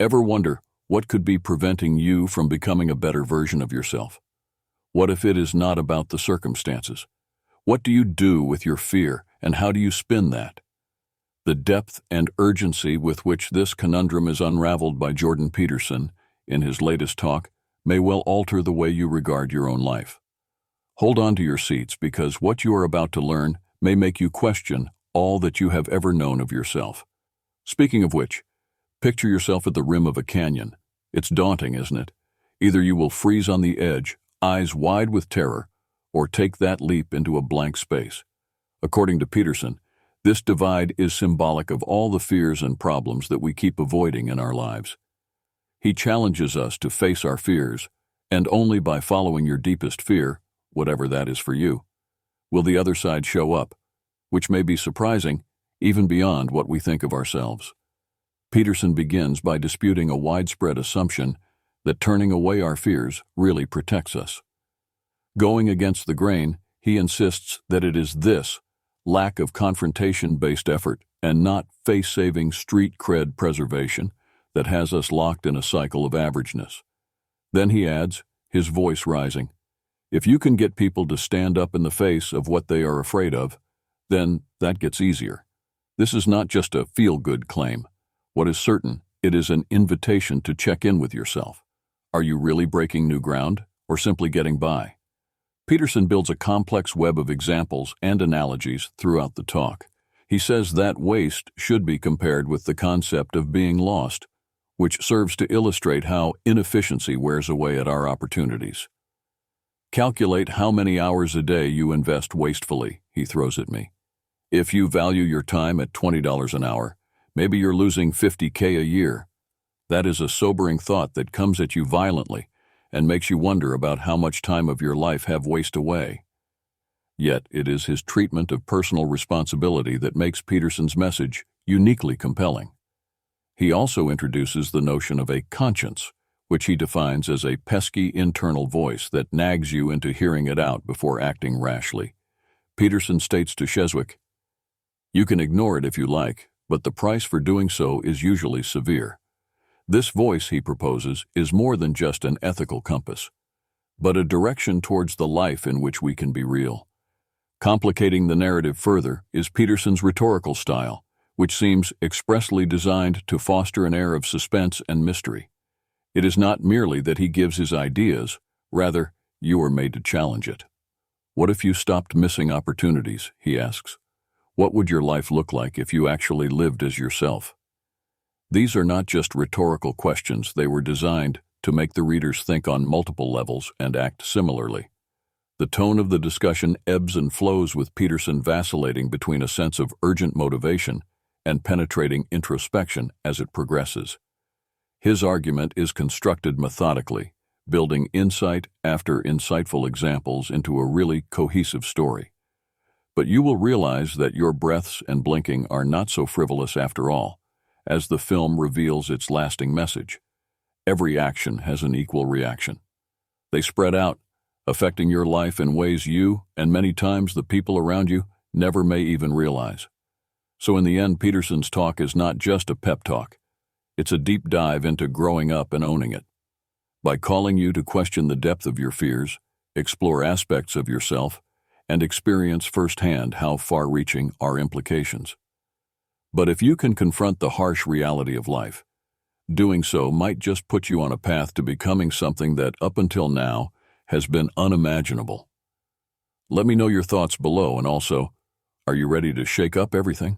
Ever wonder what could be preventing you from becoming a better version of yourself? What if it is not about the circumstances? What do you do with your fear, and how do you spin that? The depth and urgency with which this conundrum is unraveled by Jordan Peterson in his latest talk may well alter the way you regard your own life. Hold on to your seats, because what you are about to learn may make you question all that you have ever known of yourself. Speaking of which, picture yourself at the rim of a canyon. It's daunting, isn't it? Either you will freeze on the edge, eyes wide with terror, or take that leap into a blank space. According to Peterson, this divide is symbolic of all the fears and problems that we keep avoiding in our lives. He challenges us to face our fears, and only by following your deepest fear, whatever that is for you, will the other side show up, which may be surprising, even beyond what we think of ourselves. Peterson begins by disputing a widespread assumption that turning away our fears really protects us. Going against the grain, he insists that it is this lack of confrontation-based effort and not face-saving street cred preservation that has us locked in a cycle of averageness. Then he adds, his voice rising, if you can get people to stand up in the face of what they are afraid of, then that gets easier. This is not just a feel-good claim. What is certain, it is an invitation to check in with yourself. Are you really breaking new ground, or simply getting by? Peterson builds a complex web of examples and analogies throughout the talk. He says that waste should be compared with the concept of being lost, which serves to illustrate how inefficiency wears away at our opportunities. Calculate how many hours a day you invest wastefully, he throws at me. If you value your time at $20 an hour, maybe you're losing $50K a year. That is a sobering thought that comes at you violently and makes you wonder about how much time of your life have wasted away. Yet it is his treatment of personal responsibility that makes Peterson's message uniquely compelling. He also introduces the notion of a conscience, which he defines as a pesky internal voice that nags you into hearing it out before acting rashly. Peterson states to Cheswick, "You can ignore it if you like, but the price for doing so is usually severe." This voice, he proposes, is more than just an ethical compass, but a direction towards the life in which we can be real. Complicating the narrative further is Peterson's rhetorical style, which seems expressly designed to foster an air of suspense and mystery. It is not merely that he gives his ideas, rather, you are made to challenge it. What if you stopped missing opportunities, he asks. What would your life look like if you actually lived as yourself? These are not just rhetorical questions, they were designed to make the readers think on multiple levels and act similarly. The tone of the discussion ebbs and flows, with Peterson vacillating between a sense of urgent motivation and penetrating introspection as it progresses. His argument is constructed methodically, building insight after insightful examples into a really cohesive story. But you will realize that your breaths and blinking are not so frivolous after all, as the film reveals its lasting message. Every action has an equal reaction. They spread out, affecting your life in ways you, and many times the people around you, never may even realize. So in the end, Peterson's talk is not just a pep talk. It's a deep dive into growing up and owning it. By calling you to question the depth of your fears, explore aspects of yourself, and experience firsthand how far-reaching are implications. But if you can confront the harsh reality of life, doing so might just put you on a path to becoming something that up until now has been unimaginable. Let me know your thoughts below, and also, are you ready to shake up everything?